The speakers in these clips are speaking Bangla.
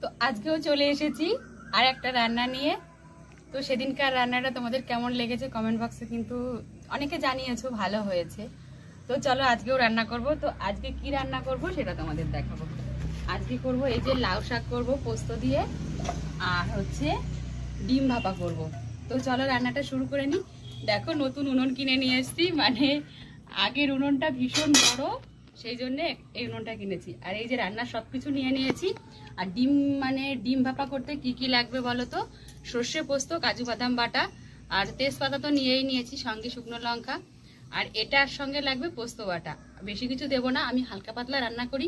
তো আজকেও চলে এসেছি আর একটা রান্না নিয়ে। তো সেদিনকার রান্নাটা তোমাদের কেমন লেগেছে কমেন্ট বক্সে কিন্তু অনেকে জানিয়েছো, ভালো হয়েছে। তো চলো আজকেও রান্না করব। তো আজকে কি রান্না করব সেটা তোমাদের দেখাবো। আজকে করব এই যে লাউ শাক করব পোস্ত দিয়ে, আর হচ্ছে ডিম ভাপা করব। তো চলো রান্নাটা শুরু করে নিই। দেখো নতুন উনুন কিনে নিয়ে এসেছি, মানে আগের উনুনটা ভীষণ বড়, সেই জন্য এই উনুনটা কিনেছি। আর এই যে রান্নার সবকিছু নিয়ে নিয়েছি। আর ডিম, মানে ডিম ভাপা করতে কি কি লাগবে বলো তো? সর্ষে পোস্ত, কাজু বাদাম বাটা, আর তেজপাতা তো নিয়েই নিয়েছি, সঙ্গে শুকনো লঙ্কা। আর এটার সঙ্গে লাগবে পোস্ত বাটা। বেশি কিছু দেবো না, আমি হালকা পাতলা রান্না করি,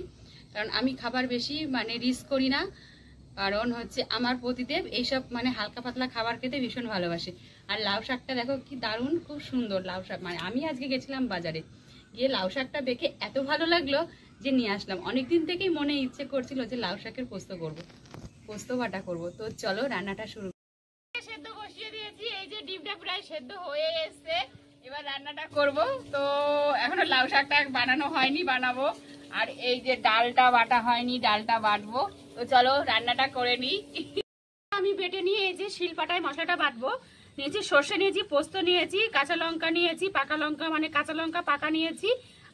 কারণ আমি খাবার বেশি মানে রিস্ক করি না। কারণ হচ্ছে আমার পতিদেব এইসব মানে হালকা পাতলা খাবার খেতে ভীষণ ভালোবাসে। আর লাউ শাকটা দেখো কি দারুণ, খুব সুন্দর লাউ শাক। মানে আমি আজকে গেছিলাম বাজারে, গিয়ে লাউ শাকটা দেখে এত ভালো লাগলো যে নিয়ে আসলাম। অনেকদিন থেকেই মনে ইচ্ছে করছিল যে লাউ শাকের পোস্ত করব, পোস্ত বাটা করব। তো চলো রান্নাটা শুরু। সেদ্ধ বসিয়ে দিয়েছি, এই যে ডিমটা প্রায় সেদ্ধ হয়ে এসেছে, এবার রান্নাটা করব। তো এখনো লাউ শাকটা বানানো হয়নি, বানাবো। আর এই যে ডালটা বাটা হয়নি, ডালটা বাটবো। তো চলো রান্নাটা করে নিই। আমি বেটে নিয়ে এই যে শিলপাটায় মশলাটা বাটবো। নিয়েছি সর্ষে, নিয়েছি পোস্ত, নিয়েছি কাঁচা লঙ্কা, নিয়েছি পাকা লঙ্কা, মানে কাঁচা লঙ্কা পাকা নিয়েছি,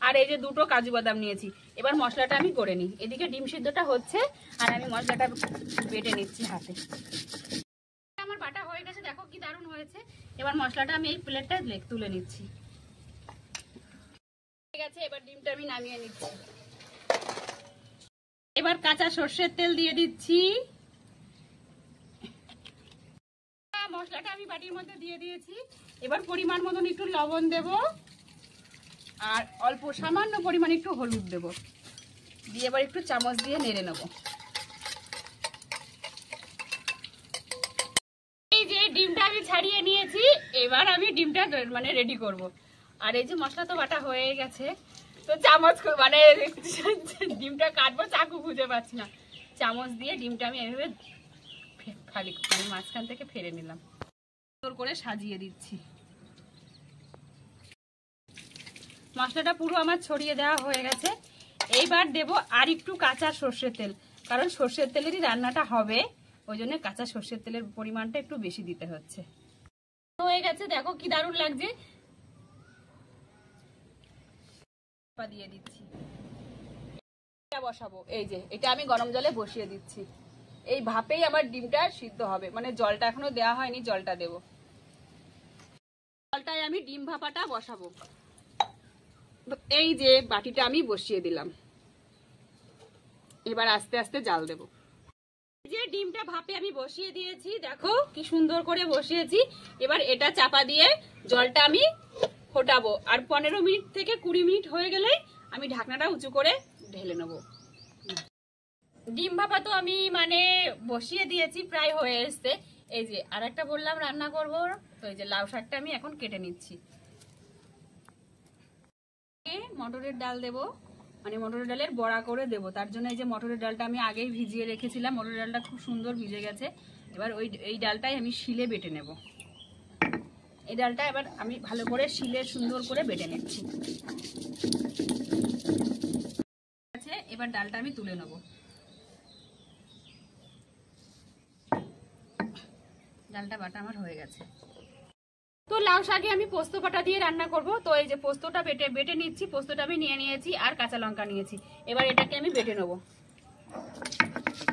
আর এই যে দুটো কাজু বাদাম নিয়েছি। এবার মশলাটা আমি করে নিই। এদিকে ডিম সিদ্ধটা হচ্ছে আর আমি মশলাটা বেটে নিচ্ছি হাতে। আমার বাটা হয়ে গেছে, দেখো কি দারুণ হয়েছে। এবার মশলাটা আমি এই প্লেটটা তুলে নিচ্ছি। ঠিক আছে, এবার ডিমটা আমি নামিয়ে নিচ্ছি। এবার কাঁচা সর্ষের তেল দিয়ে দিচ্ছি। মশলাটা আমি বাটির মধ্যে দিয়ে দিয়েছি। এবার পরিমাণ মতন একটু লবণ দেব, আর অল্প সামান্য পরিমাণ একটু হলুদ দেব, দিয়ে এবার একটু চামচ দিয়ে নেড়ে নেব। এই যে ডিমটা আমি ছাড়িয়ে নিয়েছি, এবার আমি ডিমটা মানে রেডি করব। আর এই যে মশলা তো বাটা হয়ে গেছে, তো চামচ মানে ডিমটা কাটবো, চাকু খুঁজে পাচ্ছি না। চামচ দিয়ে ডিমটা আমি এভাবে খালি মানে মাঝখান থেকে ফেলে নিলাম, সুন্দর করে সাজিয়ে দিচ্ছি। মশলাটা পুরো আমার ছড়িয়ে দেওয়া হয়ে গেছে। এইবার দেব আর একটু কাঁচা সর্ষের তেল, কারণ সর্ষের তেলেরই রান্নাটা হবে, ওই জন্য কাঁচা সর্ষের তেলের পরিমাণটা একটু বেশি দিতে হচ্ছে। হয়ে গেছে, দেখো কি দারুণ লাগছে। দিয়ে দিচ্ছি, বসাবো। এই যে এটা আমি গরম জলে বসিয়ে দিচ্ছি। এই ভাপেই আমার ডিমটা সিদ্ধ হবে, মানে জলটা এখনো দেওয়া হয়নি, জলটা দেব। জলটায় আমি ডিম ভাপাটা বসাবো। এই যে বাটিটা আমি বসিয়ে দিলাম, এবার আস্তে আস্তে জাল দেব। যে ডিমটা ভাপে আমি বসিয়ে দিয়েছি, দেখো কি সুন্দর করে বসিয়েছি। এবার এটা চাপা দিয়ে জলটা আমি ফোটাবো, আর 15 মিনিট থেকে 20 মিনিট হয়ে গেলে আমি ঢাকনাটা উঁচু করে ঢেলে নেব। ডিম ভাপা তো আমি মানে বসিয়ে দিয়েছি, প্রায় হয়ে এসছে। এই যে আর একটা বললাম রান্না করব, তো এই যে লাউ শাকটা আমি এখন কেটে নিচ্ছি। মটরের ডাল দেব, মানে মটরের ডালের বড়া করে দেব। তার জন্য এই যে মটরের ডালটা আমি আগেই ভিজিয়ে রেখেছিলাম, মটরের ডালটা খুব সুন্দর ভিজে গেছে। এবার এই ডালটাই আমি শিলে বেটে নেব। এই ডালটা এবার আমি ভালো করে শিলে সুন্দর করে বেটে নিচ্ছি। এবার ডালটা আমি তুলে নেব। ডালটা বাটা আমার হয়ে গেছে। তো লাউ শাকে আমি পোস্ত বাটা দিয়ে রান্না করব। তো এই যে পোস্তটা বেটে নিচ্ছি, পোস্তটা আমি নিয়ে নিয়েছি, আর কাঁচা লঙ্কা নিয়েছি। এবার এটাকে আমি বেটে নেব,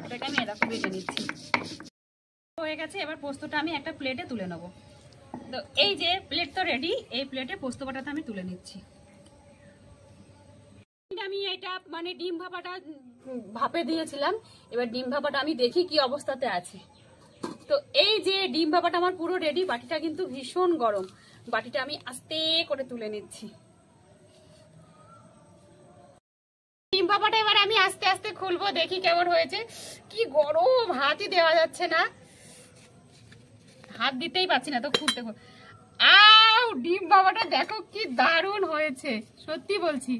এটাকে আমি এরকম বেটে নিচ্ছি। হয়ে গেছে, এবার পোস্তটা আমি একটা প্লেটে তুলে নেব। তো এই যে প্লেট তো রেডি, এই প্লেটে পোস্ত বাটাটা আমি তুলে নিচ্ছি। আমি এটা মানে ডিম ভাপাটা ভাপে দিয়েছিলাম, এবার ডিম ভাপাটা আমি দেখি কি অবস্থাতে আছে। তো এই যে ডিম ভাপাটা আমার পুরো রেডি। বাটিটা কিন্তু ভীষণ গরম, বাটিটা আমি আস্তে করে তুলে নিচ্ছি। ডিম ভাপাটা এবার আমি আস্তে আস্তে খুলবো, দেখি কেমন হয়েছে। কি গরম, হাতই দেওয়া যাচ্ছে না, হাত দিতেই পারছি না তো খুলতে। ডিম ভাপাটা দেখো কি দারুণ হয়েছে, সত্যি বলছি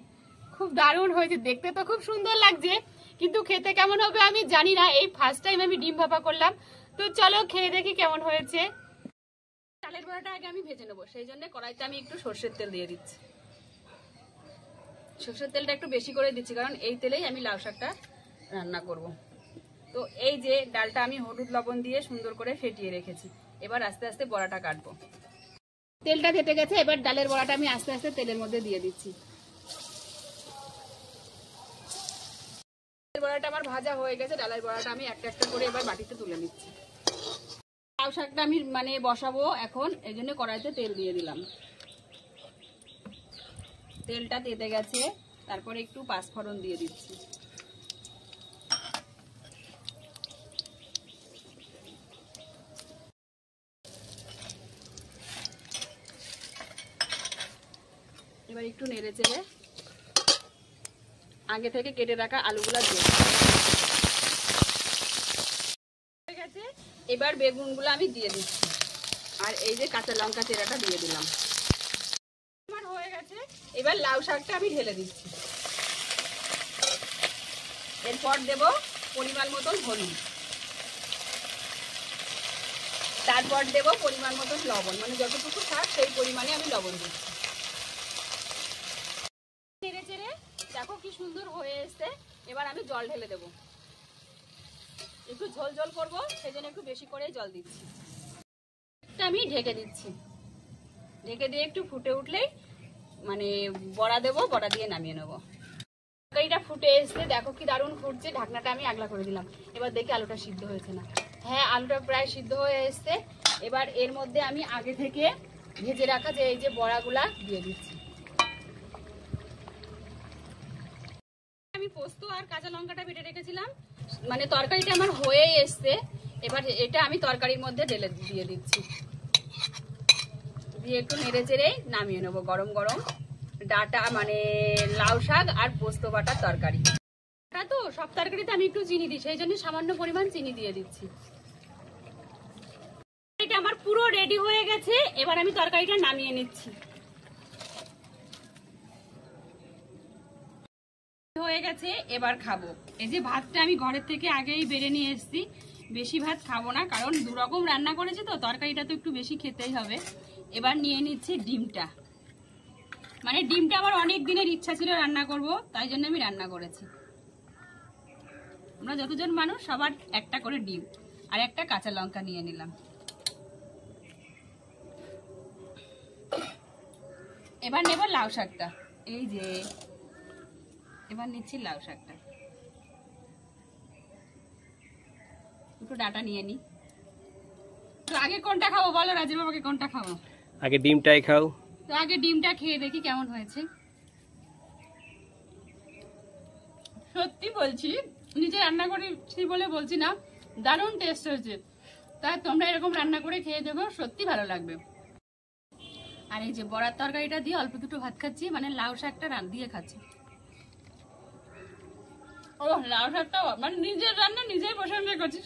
খুব দারুণ হয়েছে। দেখতে তো খুব সুন্দর লাগছে, কিন্তু খেতে কেমন হবে আমি জানি না। এই ফার্স্ট টাইম আমি ডিম ভাপা করলাম। তো চলো খেয়ে দেখি কেমন হয়েছে। চালের বড়াটা আগে আমি ভেজে নেবো, সেই জন্য কড়াইতে আমি একটু সর্ষের তেল দিয়ে দিচ্ছি। সর্ষের তেলটা একটু বেশি করে দিচ্ছি, কারণ এই তেলেই আমি লাউ শাকটা রান্না করব। তো তো এই যে ডালটা আমি হলুদ লবণ দিয়ে সুন্দর করে ফেটিয়ে রেখেছি। এবার আস্তে আস্তে বড়াটা কাটবো। তেলটা ঘেটে গেছে, এবার ডালের বড়াটা আমি আস্তে আস্তে তেলের মধ্যে দিয়ে দিচ্ছি। বড়াটা আমার ভাজা হয়ে গেছে, ডালের বড়াটা আমি একটা একটা করে এবার বাটিতে তুলে নিচ্ছি। লাউ শাকটা আমি বসাবো এখন, এই জন্য কড়াইতে তেল দিয়ে দিলাম। তেলটা তেতে গেছে, তারপরে একটু পাঁচফোড়ন দিয়ে দিচ্ছি। এবার একটু নেড়ে চেড়ে আগে থেকে কেটে রাখা আলুগুলা দিয়ে গেছে। এবার বেগুনগুলো আমি দিয়ে দিচ্ছি, আর এই যে কাঁচা লঙ্কা চেরাটা দিয়ে দিলাম। আমার হয়ে গেছে, এবার লাউ শাকটা আমি ঢেলে দিচ্ছি। এরপর দেব পরিমাণ মতন হলুদ, তারপর দেব পরিমাণ মতন লবণ, মানে যতটুকু শাক সেই পরিমাণে আমি লবণ দিচ্ছি। নেড়ে চেড়ে দেখো কি সুন্দর হয়ে এসছে। এবার আমি জল ঢেলে দেবো, একটু ঝোল ঝোল করবো, সেই জন্য একটু বেশি করে জল দিচ্ছি। আমি ঢেকে দিচ্ছি, ঢেকে দিয়ে একটু ফুটে উঠলেই মানে বড়া দেবো, বড়া দিয়ে নামিয়ে নেবো। তরকারিটা ফুটে এসছে, দেখো কি দারুণ ফুটছে। ঢাকনাটা আমি আগলা করে দিলাম। এবার দেখি আলুটা সিদ্ধ হয়েছে না। হ্যাঁ, আলুটা প্রায় সিদ্ধ হয়ে এসছে। এবার এর মধ্যে আমি আগে থেকে ভেজে রাখা যে এই যে বড়াগুলা দিয়ে দিচ্ছি। আমি পোস্ত আর কাঁচা লঙ্কাটা বেটে রেখেছিলাম, মানে তরকারিটা আমার হয়ে এসছে। এবার এটা আমি তরকারির মধ্যে ঢেলে দিয়ে দিচ্ছি, দিয়ে একটু নেড়ে চেড়ে নামিয়ে নেবো। গরম গরম ডাটা মানে লাউ শাক আর পোস্ত বাটার তরকারি। তো সব তরকারিতে আমি একটু চিনি দিই, সেই জন্য সামান্য পরিমাণ চিনি দিয়ে দিচ্ছি। এটা আমার পুরো রেডি হয়ে গেছে, এবার আমি তরকারিটা নামিয়ে নিচ্ছি। হয়ে গেছে, এবার খাবো। এই যে ভাতটা আমি ঘরের থেকে আগেই বেড়ে নিয়ে এসেছি। বেশি ভাত খাবো না, কারণ দুরকম রান্না করেছি তো, তরকারিটা তো একটু বেশি খেতেই হবে। এবার নিয়ে নিচ্ছি ডিমটা, মানে ডিমটা আমার অনেক দিনের ইচ্ছা ছিল রান্না করব, তাই জন্য আমি রান্না করেছি। আমরা যতজন মানুষ সবার একটা করে ডিম আর একটা কাঁচা লঙ্কা নিয়ে নিলাম। এবার নেব লাউ শাকটা, এই যে এবার নিচ্ছি লাউ শাকটা। একটু ডাটা নিয়ে নি। তো আগে কোনটা খাবো বলো রাজীব বাবাকে, কোনটা খাবো? আগে ডিমটাই খাও। তো আগে ডিমটা খেয়ে দেখি কেমন হয়েছে। সত্যি বলছি, নিজে রান্না করেছি বলে বলছি না, দারুণ টেস্ট হয়েছে। তাই তোমরা এরকম রান্না করে খেয়ে দেখো, সত্যি ভালো লাগবে। আর এই যে বড়ার তরকারিটা দিয়ে অল্প দুটো ভাত খাচ্ছি, মানে লাউ শাকটা দিয়ে খাচ্ছি। ও লাউ শাকটা মানে নিজের রান্না নিজেই প্রশংসা করছি,